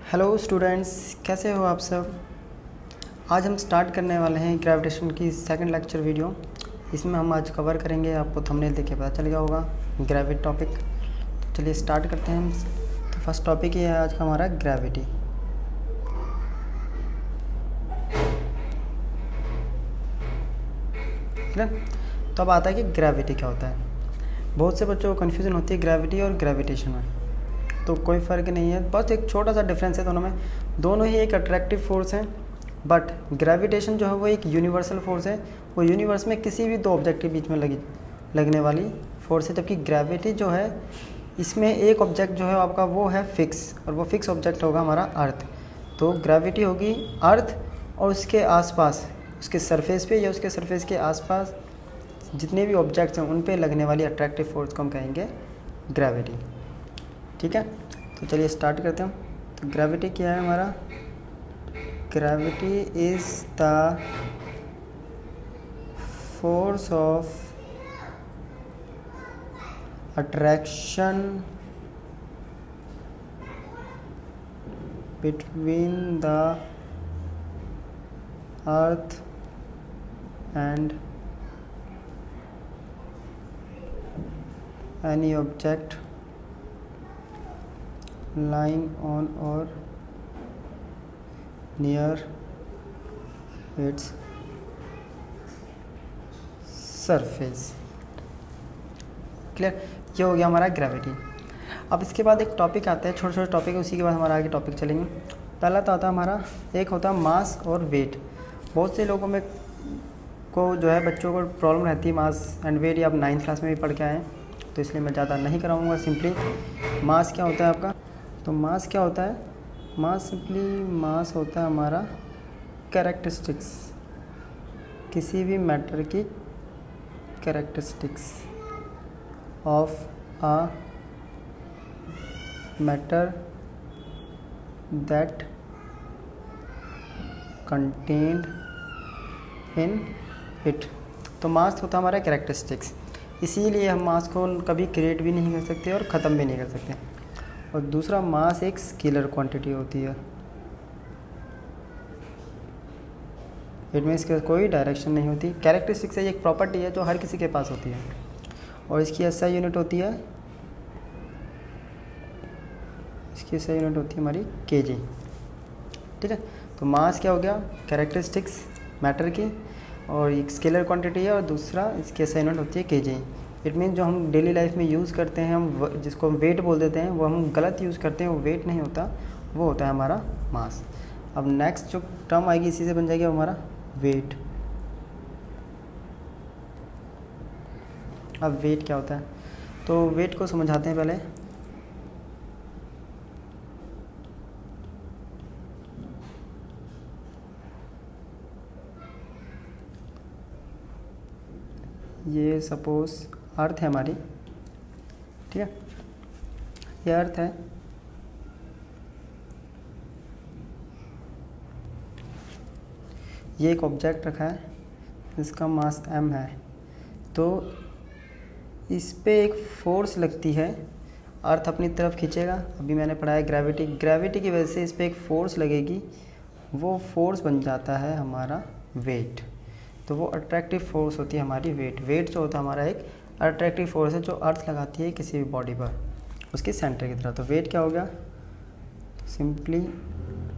Hello students, कैसे हो आप सब। आज हम स्टार्ट करने वाले हैं ग्रेविटेशन की सेकंड लेक्चर वीडियो। इसमें हम आज कवर करेंगे, आपको थंबनेल देख के पता चल गया होगा, ग्रेविटी टॉपिक। तो चलिए स्टार्ट करते हैं हम। तो फर्स्ट टॉपिक ये है आज का हमारा ग्रेविटी। ठीक है, तो अब आता है कि ग्रेविटी क्या होता है। बहुत से बच्चों को कन्फ्यूज़न होती है ग्रेविटी और ग्रेविटेशन में। तो कोई फ़र्क नहीं है, बस एक छोटा सा डिफरेंस है दोनों में। दोनों ही एक अट्रैक्टिव फोर्स हैं, बट ग्रेविटेशन जो है वो एक यूनिवर्सल फोर्स है। वो यूनिवर्स में किसी भी दो ऑब्जेक्ट के बीच में लगने वाली फोर्स है। जबकि ग्रेविटी जो है, इसमें एक ऑब्जेक्ट जो है आपका वो है फिक्स, और वो फिक्स ऑब्जेक्ट होगा हमारा अर्थ। तो ग्रेविटी होगी अर्थ और उसके आसपास, उसके सरफेस पे या उसके सरफेस के आसपास जितने भी ऑब्जेक्ट्स हैं उन पे लगने वाली अट्रैक्टिव फोर्स को हम कहेंगे ग्रेविटी। ठीक है, तो चलिए स्टार्ट करते हैं। तो ग्रेविटी क्या है हमारा? Gravity is the force of attraction between the earth and any object lying on or near its surface। Clear, ये हो गया हमारा ग्रेविटी। अब इसके बाद एक टॉपिक आता है, छोटे छोटे टॉपिक है, उसी के बाद हमारा आगे टॉपिक चलेंगे। पहला तो आता है हमारा, एक होता है मास और वेट। बहुत से लोगों में को जो है बच्चों को प्रॉब्लम रहती है मास एंड वेट। ये आप 9th क्लास में भी पढ़ के आए, तो इसलिए मैं ज़्यादा नहीं कराऊंगा। सिंपली मास क्या होता है आपका? तो मास क्या होता है? मास सिंपली मास होता है हमारा कैरेक्टरिस्टिक्स, किसी भी मैटर की characteristics of a matter that contained in it. तो मास होता है हमारा कैरेक्टरिस्टिक्स, इसीलिए हम मास को कभी क्रिएट भी नहीं कर सकते और ख़त्म भी नहीं कर सकते। और दूसरा, मास एक स्केलर क्वांटिटी होती है। इट मीन्स कि कोई डायरेक्शन नहीं होती। कैरेक्टरिस्टिक्स से एक प्रॉपर्टी है जो हर किसी के पास होती है, और इसकी एसआई यूनिट होती है, इसकी एसआई यूनिट होती है हमारी केजी। ठीक है, तो मास क्या हो गया? कैरेक्टरिस्टिक्स मैटर की, और एक स्केलर क्वांटिटी है, और दूसरा इसकी एसआई यूनिट होती है केजी। इट मीन जो हम डेली लाइफ में यूज़ करते हैं, हम जिसको हम वेट बोल देते हैं, वो हम गलत यूज़ करते हैं, वो वेट नहीं होता, वो होता है हमारा मास। अब नेक्स्ट जो टर्म आएगी इसी से बन जाएगी हमारा वेट। अब वेट क्या होता है? तो वेट को समझाते हैं पहले। ये सपोज अर्थ है हमारी, ठीक है, ये अर्थ है। ये एक ऑब्जेक्ट रखा है, इसका मास m है। तो इस पे एक फोर्स लगती है, अर्थ अपनी तरफ खींचेगा। अभी मैंने पढ़ा है ग्रेविटी, ग्रेविटी की वजह से इस पे एक फोर्स लगेगी, वो फोर्स बन जाता है हमारा वेट। तो वो अट्रैक्टिव फोर्स होती है हमारी वेट। वेट जो होता है हमारा एक अट्रैक्टिव फोर्स है जो अर्थ लगाती है किसी भी बॉडी पर, उसके सेंटर की तरह। तो वेट क्या हो गया? Simply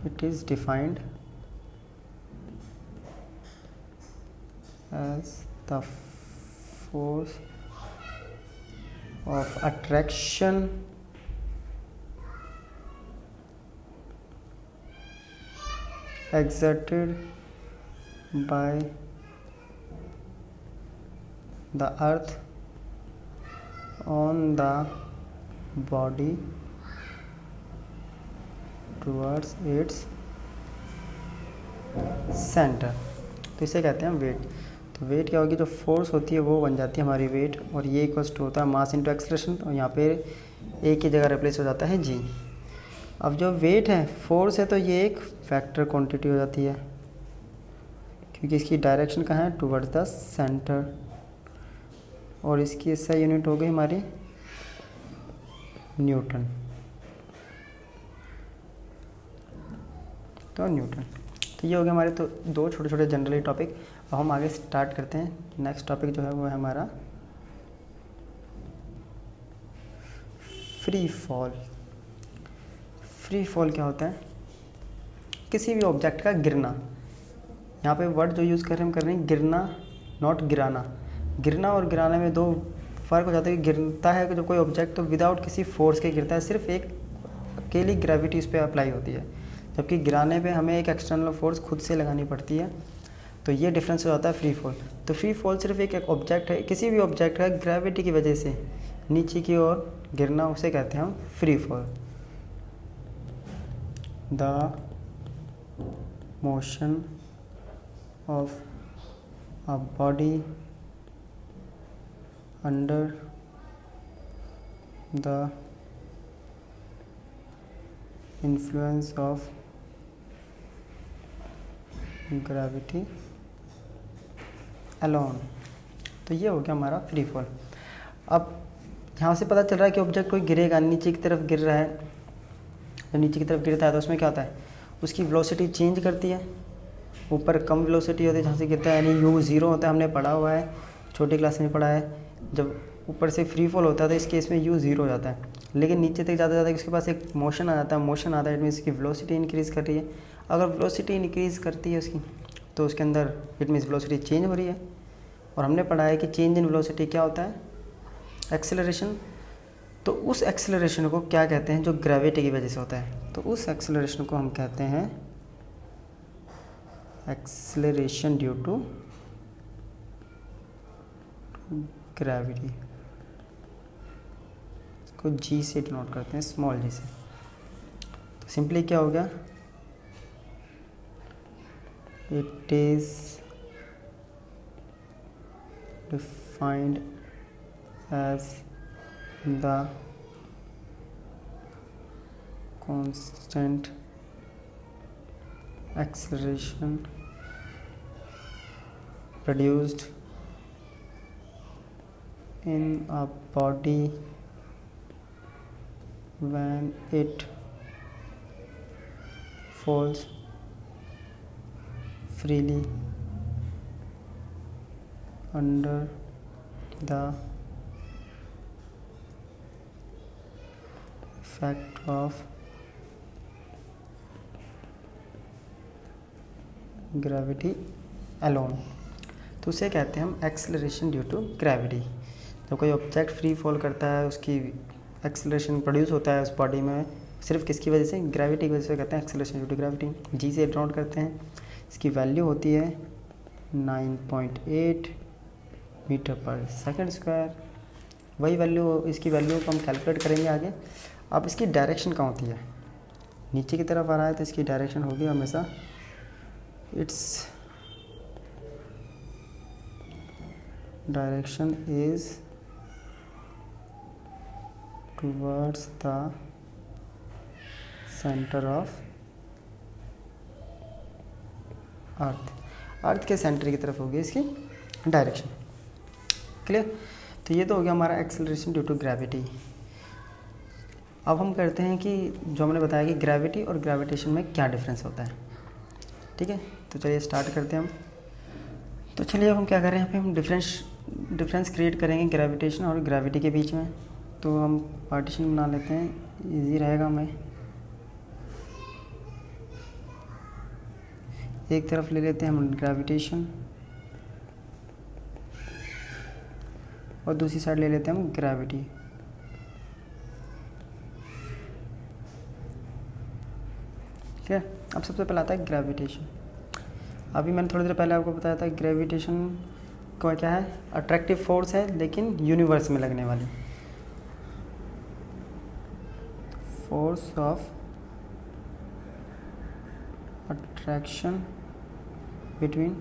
it is defined as the force of attraction exerted by the earth on the body towards its center। तो इसे कहते हैं वेट। तो वेट क्या होगी? जो फोर्स होती है वो बन जाती है हमारी वेट, और ये इक्वल्स टू होता है मास इंटू एक्सेलरेशन, और यहाँ पे ए की जगह रिप्लेस हो जाता है जी। अब जो वेट है फोर्स है, तो ये एक वेक्टर क्वांटिटी हो जाती है, क्योंकि इसकी डायरेक्शन कहाँ है? Towards the centre. और इसकी एसआई यूनिट हो गई हमारी न्यूटन। और न्यूटन। तो ये हो गया हमारे तो दो छोटे छोटे जनरली टॉपिक। अब हम आगे स्टार्ट करते हैं। नेक्स्ट टॉपिक जो है वो है हमारा फ्री फॉल। फ्री फॉल क्या होता है? किसी भी ऑब्जेक्ट का गिरना। यहाँ पे वर्ड जो यूज़ कर रहे हैं हम कर रहे हैं गिरना, नॉट गिराना। गिरना और गिराने में दो फ़र्क हो जाता है कि गिरता है कि जब कोई ऑब्जेक्ट तो विदाउट किसी फोर्स के गिरता है, सिर्फ एक अकेली ग्रेविटी उस पर अप्लाई होती है, जबकि गिराने पे हमें एक एक्सटर्नल फोर्स खुद से लगानी पड़ती है। तो ये डिफरेंस हो जाता है फ्री फॉल। तो फ्री फॉल सिर्फ एक ऑब्जेक्ट है, किसी भी ऑब्जेक्ट का ग्रेविटी की वजह से नीचे की ओर गिरना, उसे कहते हैं हम free fall. The motion of a body under the influence of gravity alone. तो ये हो गया हमारा फ्री फॉल। अब यहाँ से पता चल रहा है कि ऑब्जेक्ट कोई गिरेगा, नीचे की तरफ गिर रहा है। जब नीचे की तरफ गिरता है तो उसमें क्या होता है, उसकी वेलोसिटी चेंज करती है। ऊपर कम वेलोसिटी होती है जहाँ से गिरता है, यानी u 0 होता है, हमने पढ़ा हुआ है, छोटी क्लास में पढ़ा है। जब ऊपर से फ्री फॉल होता है तो इस केस में u 0 हो जाता है, लेकिन नीचे तक ज़्यादा उसके पास एक मोशन आ जाता है। मोशन आता है इट मीन्स इसकी वेलोसिटी इंक्रीज़ कर रही है। अगर वेलोसिटी इंक्रीज़ करती है उसकी, तो उसके अंदर इट मीन्स वेलोसिटी चेंज हो रही है। और हमने पढ़ा है कि चेंज इन वेलोसिटी क्या होता है, एक्सेलरेशन। तो उस एक्सेलरेशन को क्या कहते हैं जो ग्रेविटी की वजह से होता है? तो उस एक्सेलरेशन को हम कहते हैं एक्सेलरेशन ड्यू टू ग्रेविटी। इसको जी से डिनोट करते हैं, स्मॉल जी से। तो सिंपली क्या हो गया, it is defined as the constant acceleration produced in a body when it falls freely under the effect of gravity alone. तो उसे कहते हैं हम एक्सेलरेशन ड्यू टू ग्रेविटी। जब कोई ऑब्जेक्ट फ्री फॉल करता है, उसकी एक्सेलरेशन प्रोड्यूस होता है उस बॉडी में, सिर्फ किसकी वजह से, ग्रेविटी की वजह से कहते हैं एक्सेलरेशन ड्यू टू ग्रेविटी। जी से डिनोट करते हैं। इसकी वैल्यू होती है 9.8 मीटर पर सेकंड स्क्वायर। वही वैल्यू, इसकी वैल्यू को हम कैलकुलेट करेंगे आगे। अब इसकी डायरेक्शन कहाँ होती है, नीचे की तरफ आ रहा है तो इसकी डायरेक्शन होगी हमेशा, its direction is towards the center of अर्थ के सेंटर की तरफ होगी इसकी डायरेक्शन। क्लियर? तो ये तो हो गया हमारा एक्सेलरेशन ड्यू टू ग्रेविटी। अब हम करते हैं कि जो हमने बताया कि ग्रेविटी और ग्रेविटेशन में क्या डिफरेंस होता है। ठीक है, तो चलिए स्टार्ट करते हैं हम। तो चलिए अब हम क्या कर रहे हैं, यहाँ पे हम डिफरेंस क्रिएट करेंगे ग्रेविटेशन और ग्रेविटी के बीच में। तो हम पार्टीशन बना लेते हैं, इजी रहेगा हमें। एक तरफ ले लेते हैं हम ग्रेविटेशन और दूसरी साइड ले लेते हैं हम ग्रेविटी। ठीक है, अब सबसे पहले आता है ग्रेविटेशन। अभी मैंने थोड़ी देर पहले आपको बताया था ग्रेविटेशन को क्या है, अट्रैक्टिव फोर्स है लेकिन यूनिवर्स में लगने वाली force of attraction between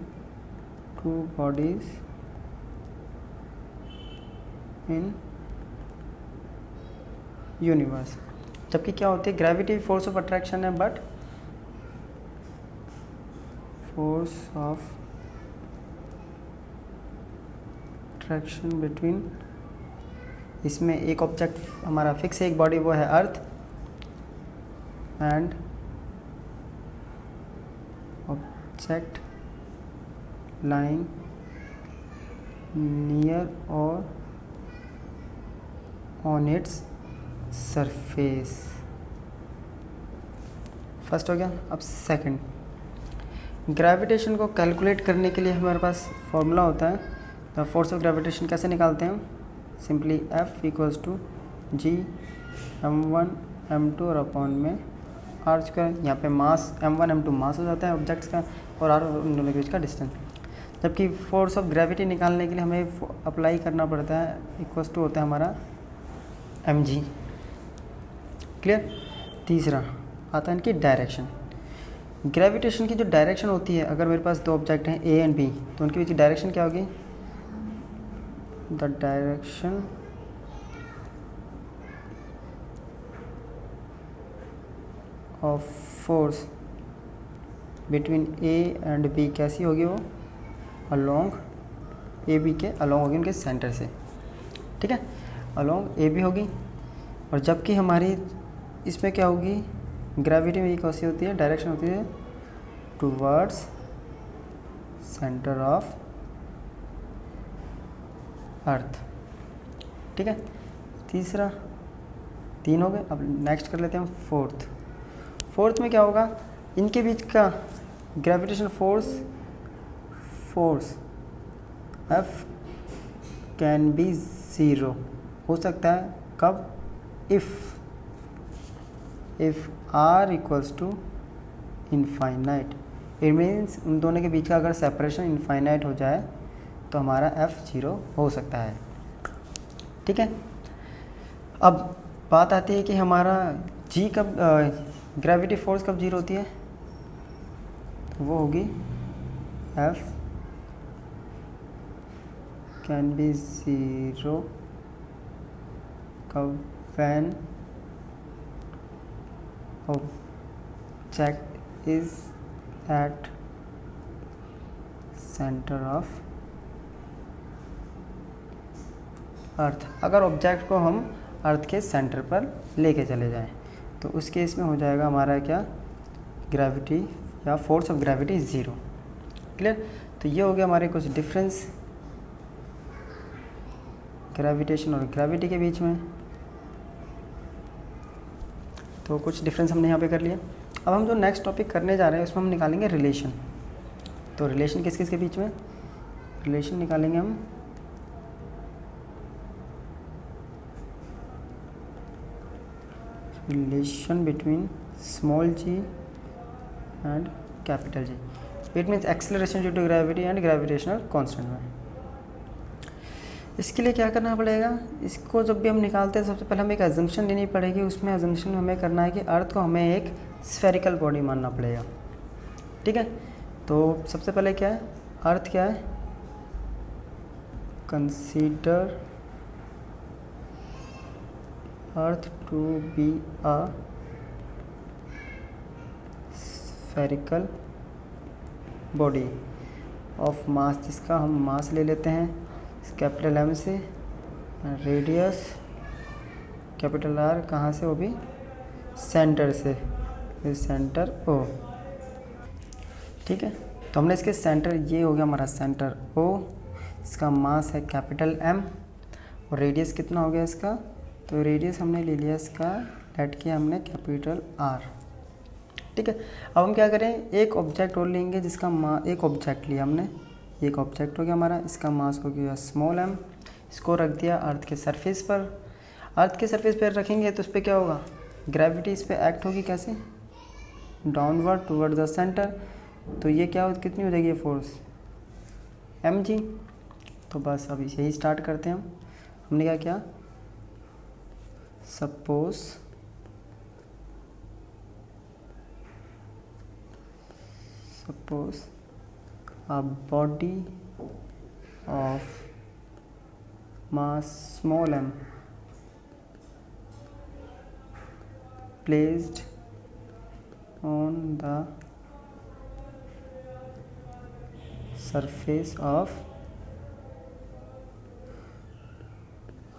two bodies in universe. जबकि क्या होती है, ग्रेविटी फोर्स ऑफ अट्रैक्शन है, but force of attraction between, इसमें एक ऑब्जेक्ट हमारा फिक्स है, एक बॉडी, वो है अर्थ, एंड ऑब्जेक्ट लाइंग नियर और ऑन इट्स सरफेस। फर्स्ट हो गया। अब सेकंड, ग्रेविटेशन को कैलकुलेट करने के लिए हमारे पास फॉर्मूला होता है। द फोर्स ऑफ ग्रेविटेशन कैसे निकालते हैं हम? Simply F equals to G m1 m2 और अपॉन में r स्क्वायर। यहाँ पे मास m1 m2 मास हो जाता है ऑब्जेक्ट्स का और r उन दोनों के बीच का डिस्टेंस। जबकि फोर्स ऑफ ग्रेविटी निकालने के लिए हमें अप्लाई करना पड़ता है, इक्वल्स टू होता है हमारा mg। क्लियर। तीसरा आता है इनकी डायरेक्शन। ग्रेविटेशन की जो डायरेक्शन होती है, अगर मेरे पास दो ऑब्जेक्ट हैं ए एंड बी, तो उनके बीच की डायरेक्शन क्या होगी? The direction of force between A and B कैसी होगी? वो अलोंग ए बी के अलोंग होगी, उनके सेंटर से। ठीक है, अलोंग ए बी होगी। और जबकि हमारी इसमें क्या होगी? ग्रेविटी में ये कैसी होती है? डायरेक्शन होती है टूवर्ड्स सेंटर ऑफ अर्थ। ठीक है, तीसरा 3 हो गए। अब नेक्स्ट कर लेते हैं फोर्थ। फोर्थ में क्या होगा? इनके बीच का gravitation force F can be 0 हो सकता है। कब? If R equals to infinite. It means उन दोनों के बीच का अगर सेपरेशन इनफाइनाइट हो जाए तो हमारा F 0 हो सकता है। ठीक है, अब बात आती है कि हमारा G कब ग्रेविटी फोर्स कब 0 होती है? तो वो होगी F कैन बी 0 कब? When object is at centre of earth. अगर ऑब्जेक्ट को हम अर्थ के सेंटर पर लेके चले जाएं तो उस केस में हो जाएगा हमारा क्या? ग्रेविटी या फोर्स ऑफ ग्रेविटी 0। क्लियर। तो ये हो गया हमारे कुछ डिफरेंस ग्रेविटेशन और ग्रेविटी के बीच में। तो कुछ डिफरेंस हमने यहाँ पे कर लिया। अब हम जो नेक्स्ट टॉपिक करने जा रहे हैं उसमें हम निकालेंगे रिलेशन। तो रिलेशन किस किस के बीच में? रिलेशन निकालेंगे हम relation between small g and capital G। It means acceleration due to gravity and gravitational constant में। इसके लिए क्या करना पड़ेगा? इसको जब भी हम निकालते हैं सबसे पहले हमें एक अजम्पशन लेनी पड़ेगी। उसमें अजम्पशन हमें करना है कि अर्थ को हमें एक स्फेरिकल बॉडी मानना पड़ेगा। ठीक है, तो सबसे पहले क्या है? अर्थ क्या है? Consider earth to be a spherical body of mass, जिसका हम मास ले लेते हैं कैपिटल M से, रेडियस कैपिटल R कहाँ से? वो भी सेंटर से, सेंटर O। ठीक है, तो हमने इसके सेंटर, ये हो गया हमारा सेंटर O, इसका मास है कैपिटल M और रेडियस कितना हो गया इसका? तो रेडियस हमने ले लिया इसका, लेट किया हमने कैपिटल R। ठीक है, अब हम क्या करें? एक ऑब्जेक्ट और लेंगे जिसका एक ऑब्जेक्ट लिया हमने, एक ऑब्जेक्ट हो गया हमारा, इसका मास हो गया स्मॉल m, इसको रख दिया अर्थ के सरफेस पर। अर्थ के सरफेस पर रखेंगे तो उस पर क्या होगा? ग्रेविटी इस पर एक्ट होगी कैसे? Downward toward the centre. तो ये क्या हो, कितनी हो जाएगी फोर्स? mg। तो बस अभी यही स्टार्ट करते हैं हम। हमने क्या किया? Suppose a body of mass small m placed on the surface of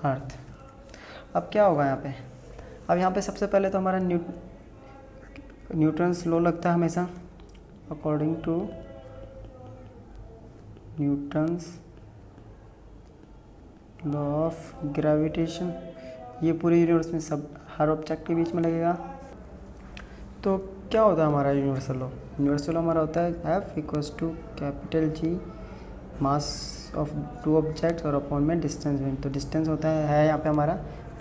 अर्थ। अब क्या होगा यहाँ पे? अब यहाँ पे सबसे पहले तो हमारा न्यूटन्स लॉ लगता है हमेशा, according to Newton's law of gravitation. ये पूरे यूनिवर्स में सब हर ऑब्जेक्ट के बीच में लगेगा। तो क्या होता है हमारा यूनिवर्सल लॉ? यूनिवर्सल लॉ हमारा होता है F equals to capital G mass of two objects और अपॉन में डिस्टेंस में। तो डिस्टेंस होता है यहाँ पे हमारा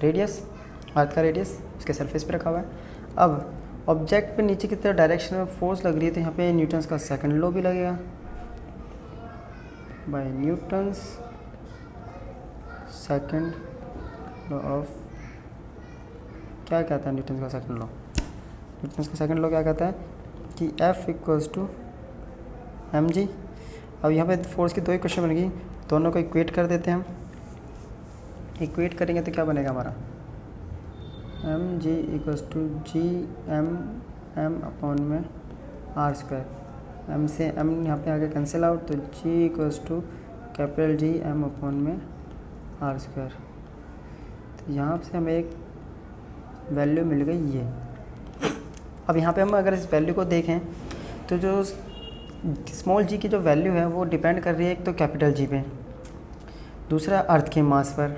रेडियस, अर्थ का रेडियस उसके सरफेस पे रखा हुआ है। अब ऑब्जेक्ट पे नीचे की तरफ डायरेक्शन में फोर्स लग रही है, तो यहाँ पे न्यूटन्स का सेकंड लॉ भी लगेगा by Newton's second law of. क्या कहता है न्यूटन्स का सेकंड लॉ? न्यूटन्स का सेकंड लॉ क्या कहता है कि F इक्वल्स टू mg। अब यहाँ पे फोर्स की दो इक्वेशन बनेगी, दोनों को इक्वेट कर देते हैं हम। इक्वेट करेंगे तो क्या बनेगा हमारा mg equals to G m upon में r स्क्वायर। m से m यहाँ पे आगे कैंसिल आउट, तो g equals to capital G m upon में r स्क्वायर। तो यहाँ से हमें एक वैल्यू मिल गई ये। अब यहाँ पे हम अगर इस वैल्यू को देखें तो जो स्मॉल g की जो वैल्यू है वो डिपेंड कर रही है एक तो कैपिटल G पे, दूसरा अर्थ के मास पर,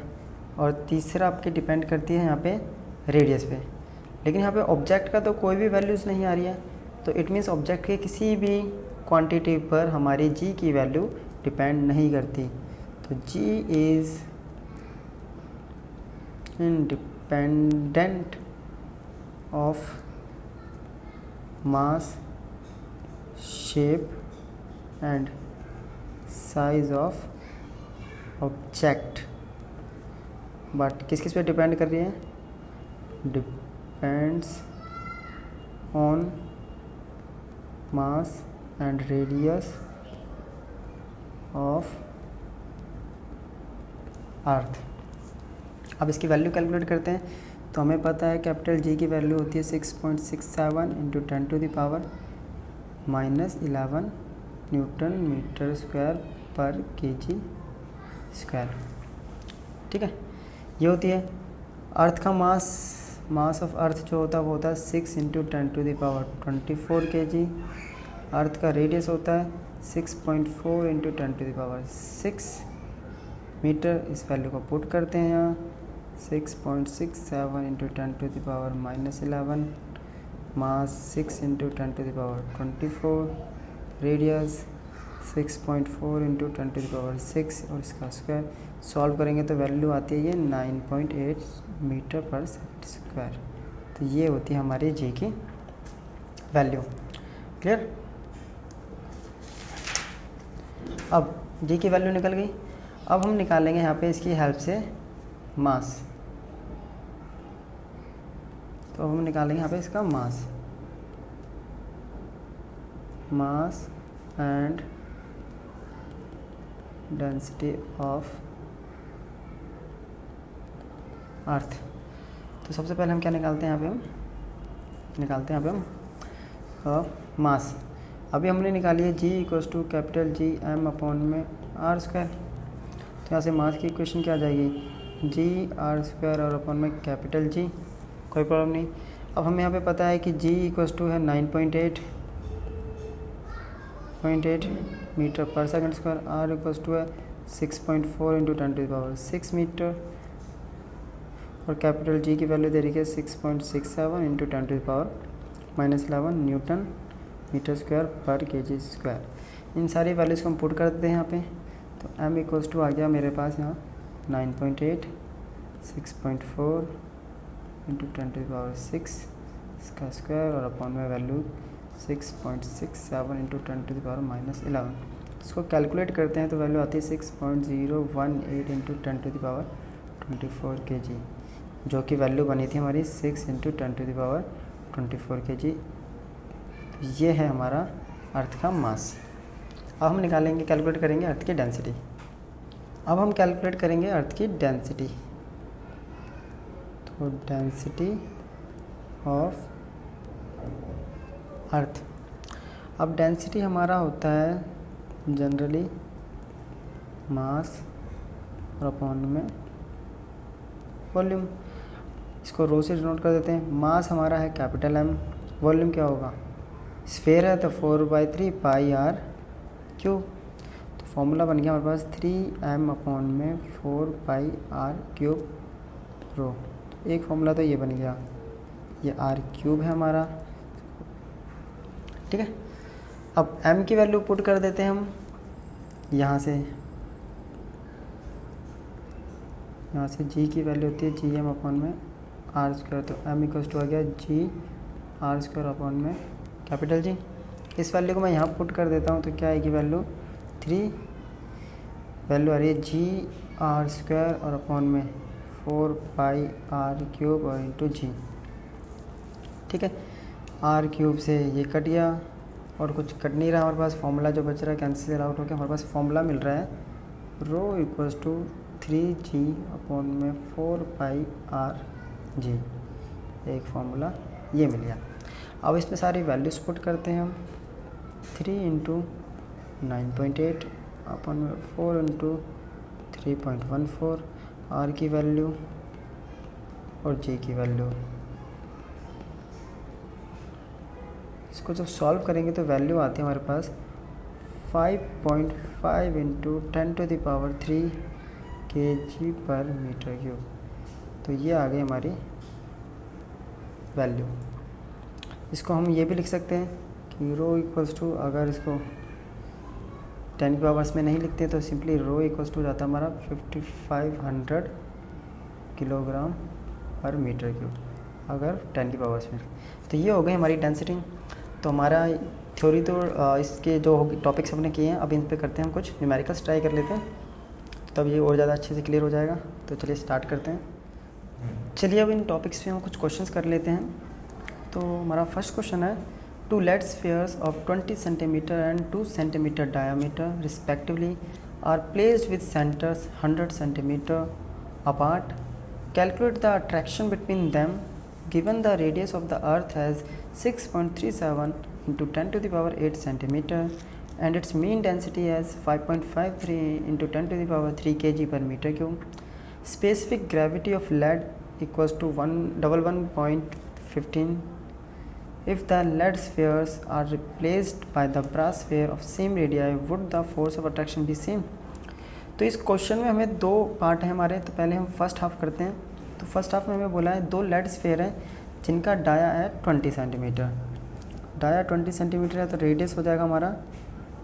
और तीसरा आपके डिपेंड करती है यहाँ पे रेडियस पे। लेकिन यहाँ पे ऑब्जेक्ट का तो कोई भी वैल्यूज़ नहीं आ रही है, तो इट मीन्स ऑब्जेक्ट के किसी भी क्वांटिटी पर हमारी g की वैल्यू डिपेंड नहीं करती। तो g is independent of mass, shape and size of object. But किस किस पे डिपेंड कर रही है? Depends on mass and radius of अर्थ। अब इसकी वैल्यू कैलकुलेट करते हैं, तो हमें पता है कैपिटल G की वैल्यू होती है 6.67 into 10 to the power -11 newton metre square पर kg स्क्वायर। ठीक है, ये होती है। अर्थ का मास ऑफ अर्थ जो होता है वो होता है 6 into 10 to the power 24 kg। Earth का रेडियस होता है 6.4 into 10 to the power 6 metre. इस वैल्यू को पुट करते हैं यहाँ 6.67 into 10 to the power -11, mass 6 into 10 to the power 24, radius 6.4 into 10 to the power 6 और इसका स्क्वायर। सॉल्व करेंगे तो वैल्यू आती है ये 9.8 मीटर पर सेकंड स्क्वायर। तो ये होती है हमारी G की वैल्यू। क्लियर? अब G की वैल्यू निकल गई। अब हम निकालेंगे यहाँ पे इसकी हेल्प से मास। तो हम निकालेंगे यहाँ पे इसका mass and density of earth. तो सबसे पहले हम क्या निकालते हैं यहाँ पे? हम निकालते हैं यहाँ पे हम मास। अभी हमने निकाली है G equals to capital G m upon में r स्क्वायर। तो यहाँ से मास की इक्वेशन क्या आ जाएगी? G r स्क्वायर और अपॉन में कैपिटल G। कोई प्रॉब्लम नहीं। अब हमें यहाँ पे पता है कि G इक्वल्स टू है 9.8 metre per second square, R equals to है 6.4 into 10 to the power 6 metre, और कैपिटल G की वैल्यू दे रही है 6.67 into 10 to the power -11 newton metre square पर kg स्क्वायर। इन सारी वैल्यूज़ को हम पुट कर देते हैं यहाँ पे। तो m इक्वल्स टू आ गया मेरे पास यहाँ 9.8, 6.4 इंटू 10 टू द पावर 6 इसका स्क्वायर, और अपॉन में value 6.67 into 10 to the power -11। इसको कैलकुलेट करते हैं तो वैल्यू आती है 6.018 into 10 to the power 24 kg, जो कि वैल्यू बनी थी हमारी 6 into 10 to the power 24 kg। ये है हमारा अर्थ का मास। अब हम निकालेंगे, कैलकुलेट करेंगे अर्थ की डेंसिटी। अब हम कैलकुलेट करेंगे अर्थ की डेंसिटी। तो डेंसिटी ऑफ अर्थ। अब डेंसिटी हमारा होता है जनरली मास और अपॉन में वॉल्यूम। इसको रो से डिनोट कर देते हैं। मास हमारा है कैपिटल M, वॉल्यूम क्या होगा? स्फेयर है तो 4/3 पाई r क्यूब। तो फॉर्मूला बन गया हमारे पास 3m/4πr³ रो। एक फॉर्मूला तो ये बन गया, ये r³ है हमारा, ठीक है। अब m की वैल्यू पुट कर देते हैं हम यहाँ से g की वैल्यू होती है Gm/r², तो m = आ गया G/r² कैपिटल G। इस वैल्यू को मैं यहाँ पुट कर देता हूँ तो क्या आएगी वैल्यू, 3 वैल्यू आ रही है G/r² और अपॉन में 4πr³ और इंटू G, ठीक है। r³ से ये कट गया और कुछ कट नहीं रहा हमारे पास, फॉर्मूला जो बच रहा है कैंसिल आउट हो गया। हमारे पास फॉर्मूला मिल रहा है रो इक्वल्स टू 3G/4πrG, एक फॉर्मूला ये मिल गया। अब इसमें सारी वैल्यूज पुट करते हैं हम, 3 × 9.8 अपॉन में 4 × 3.14, r की वैल्यू और g की वैल्यू। इसको जब सॉल्व करेंगे तो वैल्यू आती है हमारे पास 5.5 × 10⁻³ kg/m³। तो ये आ गई हमारी वैल्यू। इसको हम ये भी लिख सकते हैं कि रो इक्वल्स टू, अगर इसको 10 की पावर्स में नहीं लिखते तो सिंपली रो इक्वल्स टू जाता है हमारा 5500 kg/m³, अगर 10 की पावर्स में। तो ये हो गई हमारी डेंसिटी। तो हमारा थ्योरी तो इसके जो टॉपिक्स हमने किए हैं, अब इन पे करते हैं हम कुछ न्यूमेरिकल्स ट्राई कर लेते हैं, तब ये और ज़्यादा अच्छे से क्लियर हो जाएगा। तो चलिए स्टार्ट करते हैं। चलिए अब इन टॉपिक्स पे हम कुछ क्वेश्चंस कर लेते हैं। तो हमारा फर्स्ट क्वेश्चन है, 2 lead spheres of 20 cm and 2 cm diameter respectively are placed with centers 100 cm apart. Calculate the attraction between them given the radius of the earth as 6.37 × 10⁸ cm and its mean density as 5.53 × 10⁻³ kg/m³. Specific gravity of lead equals to 11.15. If the lead spheres are replaced by the brass sphere of same radii, would the force of attraction be same? तो इस question में हमें दो part हैं हमारे। तो पहले हम फर्स्ट हाफ करते हैं। तो फर्स्ट हाफ में हमें बोला है 2 लेड स्फेयर हैं जिनका डाया है 20 सेंटीमीटर। डाया 20 सेंटीमीटर है तो रेडियस हो जाएगा हमारा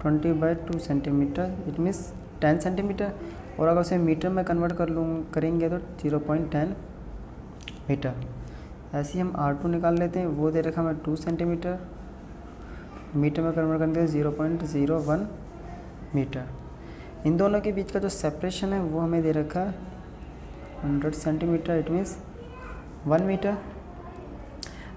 20/2 सेंटीमीटर, इट मीन्स 10 सेंटीमीटर। और अगर उसे मीटर में कन्वर्ट करेंगे तो 0.10 मीटर। ऐसे ही हम R2 निकाल लेते हैं, वो दे रखा हमें 2 सेंटीमीटर, मीटर में कन्वर्ट करते हैं 0.01 मीटर। इन दोनों के बीच का जो सेपरेशन है वो हमें दे रखा है 100 सेंटीमीटर, इट मीन्स 1 मीटर।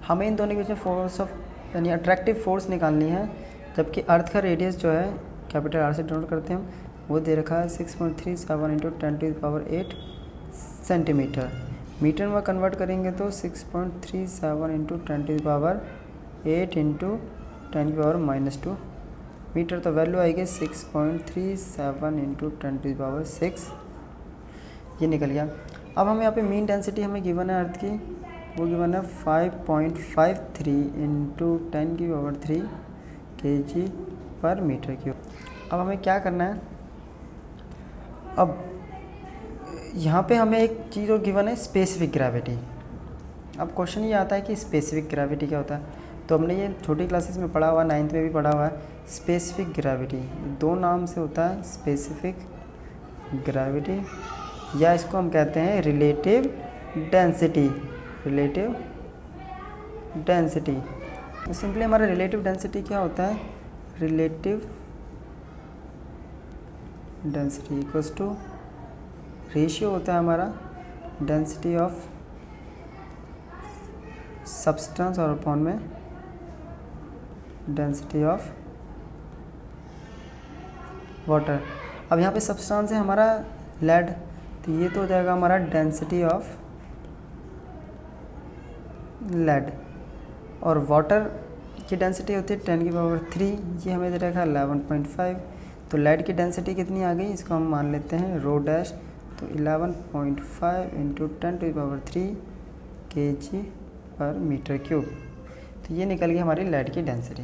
हमें इन दोनों के बीच में फोर्स ऑफ यानी अट्रैक्टिव फोर्स निकालनी है, जबकि अर्थ का रेडियस जो है कैपिटल R से डिनोट करते हैं हम, वो दे रखा है 6.37 × 10⁸ सेंटीमीटर। मीटर में कन्वर्ट करेंगे तो 6.37 × 10⁸ × 10⁻⁻2 मीटर। तो वैल्यू आएगी 6.37 × 10⁻⁶, ये निकल गया। अब हमें यहाँ पे मीन डेंसिटी हमें गिवन है अर्थ की, वो गिवन है 5.53 × 10⁻³ kg/m³। अब हमें क्या करना है, अब यहाँ पे हमें एक चीज़ और गिवन है स्पेसिफिक ग्रेविटी। अब क्वेश्चन ये आता है कि स्पेसिफिक ग्रेविटी क्या होता है। तो हमने ये छोटी क्लासेस में पढ़ा हुआ है, 9th में भी पढ़ा हुआ है। स्पेसिफिक ग्रेविटी 2 नाम से होता है, स्पेसिफिक ग्रेविटी या इसको हम कहते हैं रिलेटिव डेंसिटी। रिलेटिव डेंसिटी तो सिंपली हमारा रिलेटिव डेंसिटी क्या होता है, relative density equals to ratio होता है हमारा डेंसिटी ऑफ सब्सटेंस और अपॉन में डेंसिटी ऑफ वाटर। अब यहाँ पे सब्सटेंस है हमारा लेड, तो ये तो हो जाएगा हमारा डेंसिटी ऑफ लेड, और वाटर की डेंसिटी होती है 10⁻3, ये हमें दे रखा है 11.5। तो लेड की डेंसिटी कितनी आ गई, इसको हम मान लेते हैं रो डैश, तो 11.5 × 10⁻3 kg/m³। तो ये निकल गई हमारी लेड की डेंसिटी।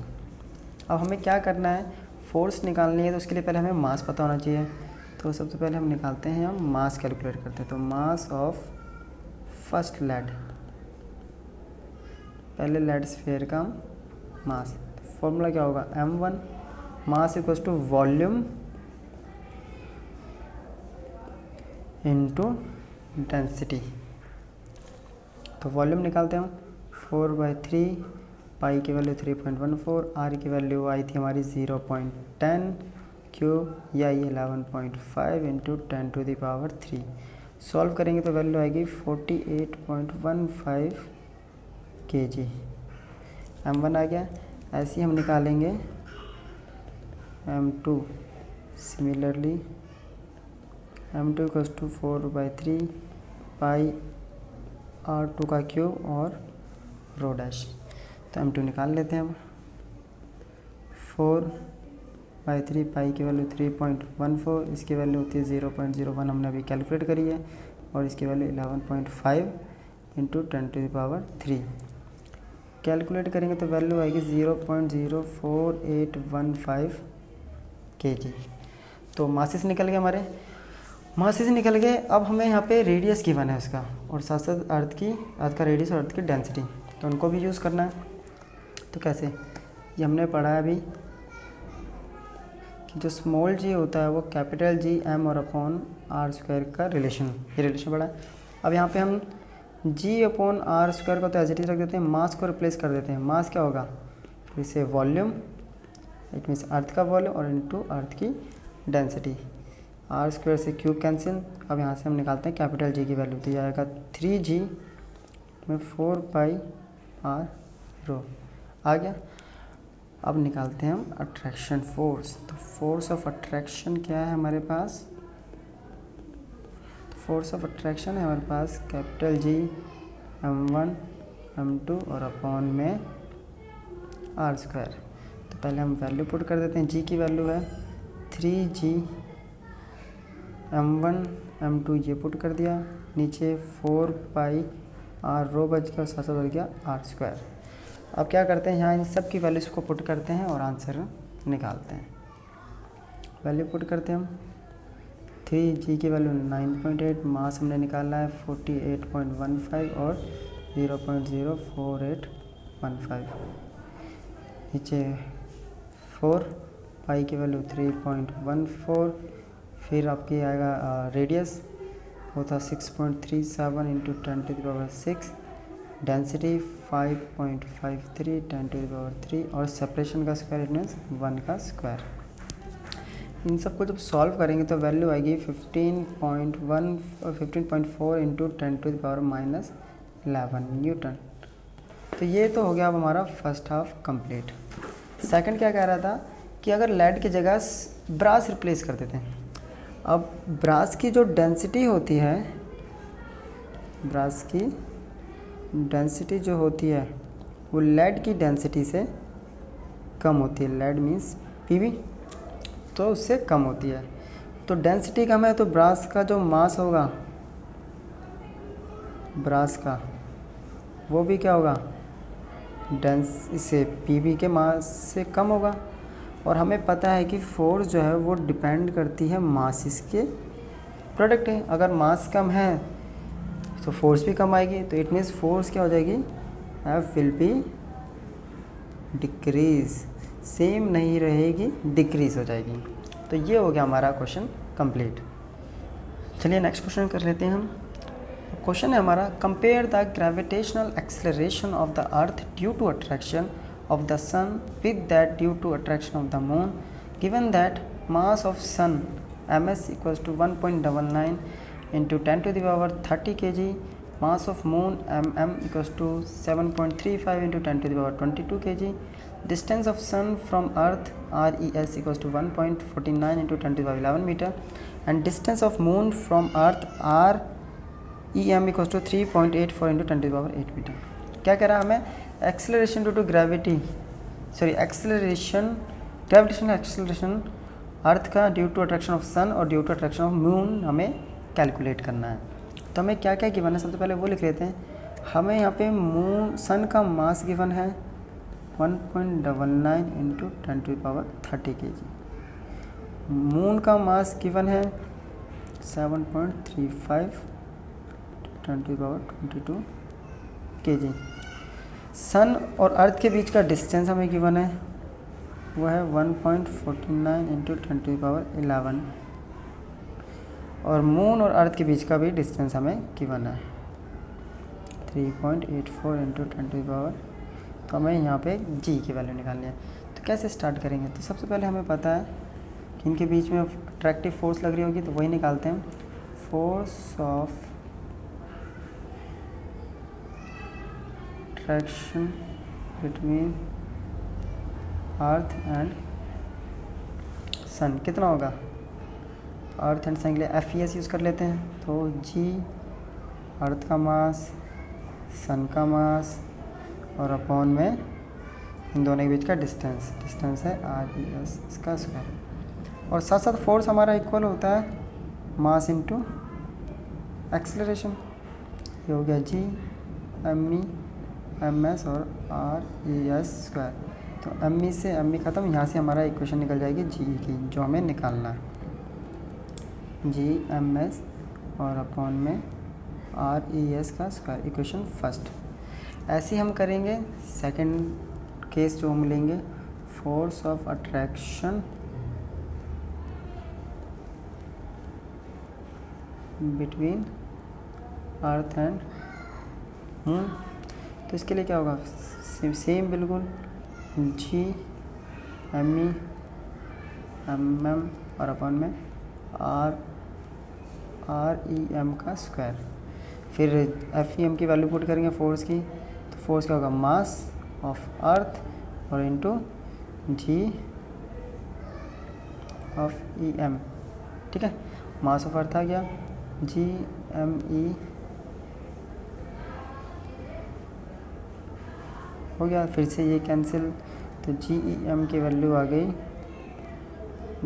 अब हमें क्या करना है, फोर्स निकालनी है तो उसके लिए पहले हमें मास पता होना चाहिए। तो सबसे पहले हम निकालते हैं, हम मास कैलकुलेट करते हैं। तो मास ऑफ फर्स्ट लेड, पहले लेड स्फीयर का मास, फॉर्मूला क्या होगा, m1 mass equals to volume into density. तो वॉल्यूम निकालते हैं हम 4/3, पाई की वैल्यू 3.14, आर की वैल्यू आई थी हमारी 0.10, क्यू या 11.5 इंटू 10⁻3। सॉल्व करेंगे तो वैल्यू आएगी 48.15 kg। m1 आ गया। ऐसे ही हम निकालेंगे m2। Similarly m2 equals to 4/3 pi r2 का क्यूब और रो डैश। तो m2 निकाल लेते हैं हम। 4/3 पाई की वैल्यू 3.14, इसकी वैल्यू होती है 0.01, हमने अभी कैलकुलेट करी है, और इसकी वैल्यू 11.5 इंटू 10⁻3। कैलकुलेट करेंगे तो वैल्यू आएगी 0.04815 kg। तो मासेस निकल गए हमारे, मासेस निकल गए। अब हमें यहाँ पे रेडियस गिवन है उसका, और साथ साथ अर्थ का रेडियस और अर्थ की डेंसिटी, तो उनको भी यूज़ करना है। तो कैसे, ये हमने पढ़ा है अभी कि जो स्मॉल जी होता है वो कैपिटल जी एम और अपॉन आर स्क्वायर का रिलेशन, ये रिलेशन पढ़ा है। अब यहाँ पे हम जी अपॉन आर स्क्वायर को तो एज इट इज रख देते हैं, मास को रिप्लेस कर देते हैं। मास क्या होगा, फिर से वॉल्यूम, इट मीन्स अर्थ का वॉल्यूम, और इनटू अर्थ की डेंसिटी। आर स्क्वायर से क्यूब कैंसिल। अब यहाँ से हम निकालते हैं कैपिटल जी की वैल्यू, तो ये आएगा 3g में 4 πr रो आ गया। अब निकालते हैं हम अट्रैक्शन फोर्स। तो फोर्स ऑफ अट्रैक्शन क्या है हमारे पास, फोर्स ऑफ अट्रैक्शन है हमारे पास कैपिटल जी m1 m2 और अपॉन में आर स्क्वायर। तो पहले हम वैल्यू पुट कर देते हैं। जी की वैल्यू है 3g m1 m2, ये पुट कर दिया, नीचे 4 πr रो बच गया और साथ साथ बच गया आर स्क्वायर। अब क्या करते हैं, यहाँ इन सब की वैल्यूज़ को पुट करते हैं और आंसर निकालते हैं। वैल्यू पुट करते हैं हम, 3g की वैल्यू 9.8, मास हमने निकाला है 48.15 और 0.04815, नीचे 4 पाई की वैल्यू 3.14, फिर आपकी आएगा रेडियस, वो था 6.37 इंटू 10⁻6, डेंसिटी 5.53 10⁻3, और सेपरेशन का स्क्वायर इट मीन्स 1 का स्क्वायर। इन सबको जब सॉल्व करेंगे तो वैल्यू आएगी 15.4 इंटू 10⁻11 न्यूटन। तो ये तो हो गया अब हमारा फर्स्ट हाफ कंप्लीट। सेकंड क्या कह रहा था कि अगर लेड की जगह ब्रास रिप्लेस कर देते हैं। अब ब्रास की जो डेंसिटी होती है, ब्रास की डेंसिटी जो होती है वो लेड की डेंसिटी से कम होती है। लेड मीन्स पीवी, तो उससे कम होती है। तो डेंसिटी कम है तो ब्रास का जो मास होगा, ब्रास का, वो भी क्या होगा, इससे पीवी के मास से कम होगा। और हमें पता है कि फोर्स जो है वो डिपेंड करती है मासेस के प्रोडक्ट है। अगर मास कम है तो फोर्स भी कम आएगी, तो इट मीन्स फोर्स क्या हो जाएगी, F will be decrease, same नहीं रहेगी, डिक्रीज हो जाएगी। तो ये हो गया हमारा क्वेश्चन कंप्लीट। चलिए नेक्स्ट क्वेश्चन कर लेते हैं हम। क्वेश्चन है हमारा, compare the gravitational acceleration of the earth due to attraction of the sun with that due to attraction of the moon, given that mass of sun ms equals to 1.99 into 10⁻30 kg, mass of moon mm equals to 7.35 into 10⁻22 kg, distance of sun from earth res equals to 1.49 into 10⁻11 meter, and distance of moon from earth rem equals to 3.84 into 10⁻8 meter। क्या कह रहा है हमें, acceleration due to gravity, sorry acceleration, gravitational acceleration earth का due to attraction of sun और due to attraction of moon हमें calculate करना है। तो हमें क्या क्या गिवन है, सबसे पहले वो लिख लेते हैं। हमें यहाँ पे मून, सन का मास गिवन है 1.99 इंटू 10⁻30 kg। मून का मास गिवन है 7.35 10⁻22 kg। सन और अर्थ के बीच का डिस्टेंस हमें गिवन है, वह है 1.49 इंटू 10⁻11। और मून और अर्थ के बीच का भी डिस्टेंस हमें गिवन है 3.84 इंटू 10⁻। तो हमें यहाँ पे जी की वैल्यू निकालनी है। तो कैसे स्टार्ट करेंगे? तो सबसे पहले हमें पता है कि इनके बीच में अट्रैक्टिव फोर्स लग रही होगी, तो वही निकालते हैं। Force of attraction between earth and sun कितना होगा? अर्थ एंड सन के लिए FES यूज़ कर लेते हैं। तो जी अर्थ का मास, सन का मास और अपॉन में इन दोनों के बीच का डिस्टेंस है RES इसका स्क्वायर। और साथ साथ फोर्स हमारा इक्वल होता है मास इनटू एक्सेलरेशन। ये हो गया जी ME MS और RES स्क्वायर। तो ME से ME ख़त्म, यहाँ से हमारा इक्वेशन निकल जाएगी जी की, जो हमें निकालना है। जी MS और अपॉन में RES का स्क्वायर, इक्वेशन फर्स्ट। ऐसे ही हम करेंगे सेकंड केस जो हम लेंगे, force of attraction between earth and moon. तो इसके लिए क्या होगा? सेम बिल्कुल जी ME MM और अपॉन में REM का स्क्वायर। फिर FEM की वैल्यू पुट करेंगे फोर्स की, तो फोर्स क्या होगा? मास ऑफ अर्थ और इनटू जी ऑफ EM। ठीक है, मास ऑफ अर्थ आ गया GME हो गया। फिर से ये कैंसिल, तो GEM की वैल्यू आ गई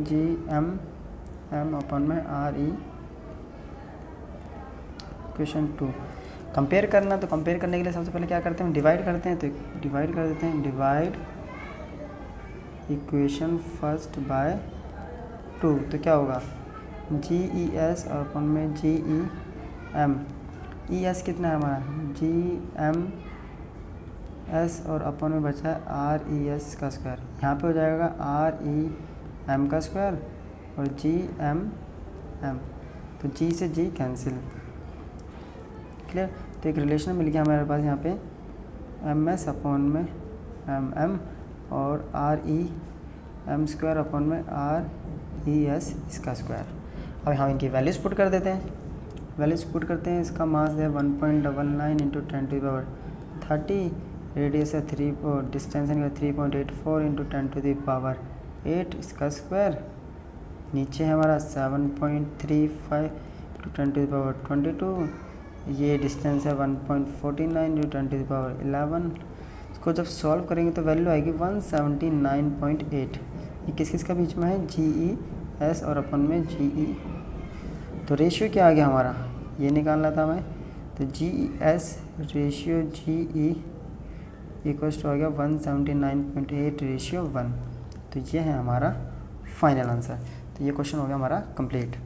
GMM अपॉन में RE। क्वेश्चन 2 कंपेयर करना, तो कंपेयर करने के लिए सबसे पहले क्या करते हैं? डिवाइड करते हैं। तो डिवाइड कर देते हैं, डिवाइड इक्वेशन फर्स्ट बाय 2। तो क्या होगा? GES और अपन में GEM। ES कितना है हमारा? GMS और अपन में बचा है RES का स्क्वायर। यहाँ पे हो जाएगा REM का स्क्वायर और GMM। तो G से G कैंसिल, क्लियर। तो एक रिलेशन मिल गया हमारे पास यहाँ पे MS अपॉन में MM और REM स्क्वायर अपॉन में RES इसका स्क्वायर। अब हम इनकी वैल्यूज पुट कर देते हैं। वैल्यूज पुट करते हैं, इसका मास है 1.99 इंटू 10⁻30, रेडियस है 3 और डिस्टेंस है 3.84 इंटू 10⁻8 इसका स्क्वायर। नीचे है हमारा 7.35 इंटू 10⁻22, ये डिस्टेंस है 1.49 इंटू 10⁻11। इसको जब सॉल्व करेंगे तो वैल्यू आएगी 179.8। ये किस किस का बीच में है? GES और अपन में GE। तो रेशियो क्या आ गया हमारा? ये निकालना था हमें। तो GES ratio GE equals to आ गया 179.8 रेशियो 1। तो ये है हमारा फाइनल आंसर। तो ये क्वेश्चन हो गया हमारा कंप्लीट।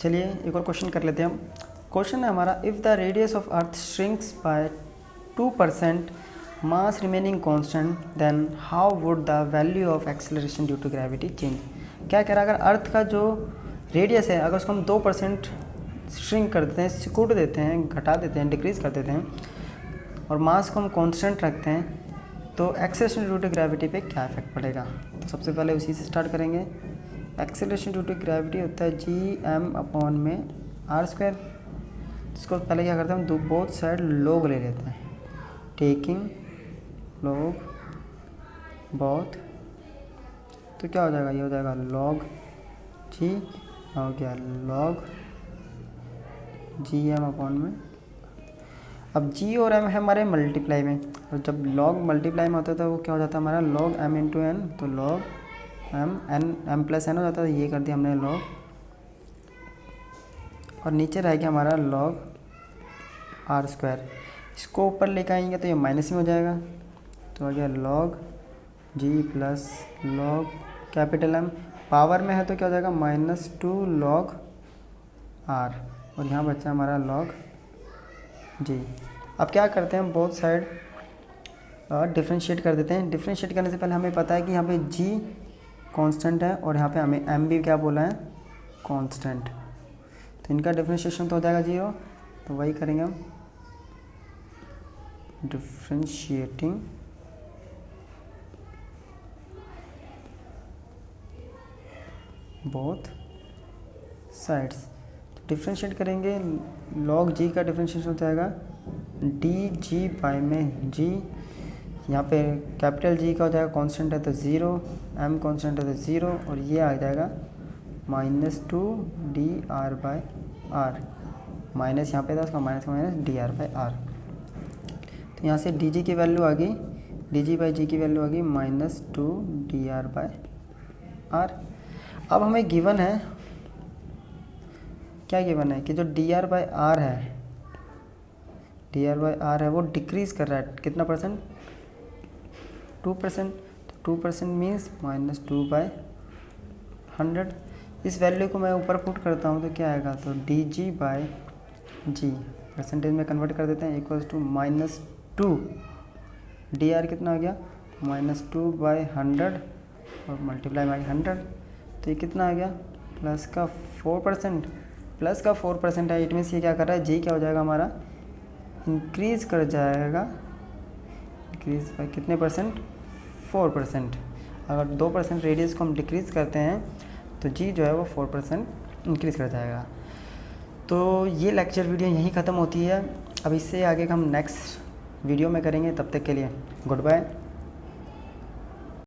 चलिए एक और क्वेश्चन कर लेते हैं हम। क्वेश्चन है हमारा, if the radius of earth shrinks by 2%, mass remaining constant, then how would the value of acceleration due to gravity change. क्या कह रहा है? अगर अर्थ का जो रेडियस है, अगर उसको हम 2% श्रिंक कर देते हैं, सिकुड़ देते हैं, घटा देते हैं, डिक्रीज़ कर देते हैं, और मास को हम कांस्टेंट रखते हैं, तो एक्सेलरेशन ड्यू टू ग्रेविटी पे क्या इफेक्ट पड़ेगा? तो सबसे पहले उसी से स्टार्ट करेंगे। एक्सेलरेशन ड्यू टू ग्रेविटी होता है GM अपॉन में R स्क्वायर। इसको पहले क्या करते हैं? हम बोथ साइड लॉग ले लेते हैं, टेकिंग लॉग बोथ। तो क्या हो जाएगा? ये हो जाएगा log G, हो गया log GM अपॉन में। अब G और M है हमारे मल्टीप्लाई में, और जब log मल्टीप्लाई में होता है तो वो क्या हो जाता है हमारा? log M into N। तो log M प्लस N हो जाता है। ये कर दिया हमने log, और नीचे रह गया हमारा log R स्क्वायर। इसको ऊपर लेकर आएंगे तो ये माइनस में हो जाएगा, तो आ गया log g plus log capital M, power में है तो क्या हो जाएगा -2 log r, और यहाँ बचा हमारा log g। अब क्या करते हैं, बोथ साइड डिफ्रेंशिएट कर देते हैं। डिफ्रेंशिएट करने से पहले हमें पता है कि यहाँ पे g कांस्टेंट है और यहाँ पे हमें m भी क्या बोला है, कांस्टेंट, तो इनका डिफ्रेंशिएशन तो हो जाएगा 0, तो वही करेंगे हम, डिफ्रेंशिएटिंग बोथ साइड्स। डिफ्रेंशिएट करेंगे, log g का डिफ्रेंशिएशन हो जाएगा dg बाई में g, यहाँ पे कैपिटल G का हो जाएगा कांस्टेंट है तो 0, m कांस्टेंट है तो 0, और ये आ जाएगा -2 dr बाई r, माइनस यहाँ पे था उसका माइनस का माइनस dr बाई r। तो यहाँ से dg की वैल्यू आ गई, dg बाई g की वैल्यू आ गई -2 dr बाई r। अब हमें गिवन है, क्या गिवन है कि जो dr बाई r है, dr बाई r है वो डिक्रीज़ कर रहा है, कितना परसेंट, 2%, तो 2% मीन्स -2 बाई 100। इस वैल्यू को मैं ऊपर पुट करता हूँ तो क्या आएगा, तो dg बाई g परसेंटेज में कन्वर्ट कर देते हैं, इक्वल्स टू -2 dr कितना आ गया, -2 बाई 100 और मल्टीप्लाई बाई 100, तो ये कितना आ गया, प्लस का 4%, प्लस का 4% है, इट मीन्स ये क्या कर रहा है, g क्या हो जाएगा हमारा, इंक्रीज़ कर जाएगा, इंक्रीज बाई कितने परसेंट, 4%। अगर 2% रेडियस को हम डिक्रीज़ करते हैं तो जी जो है वो 4% इंक्रीज़ कर जाएगा। तो ये लेक्चर वीडियो यहीं ख़त्म होती है, अब इससे आगे हम नेक्स्ट वीडियो में करेंगे, तब तक के लिए गुड बाय।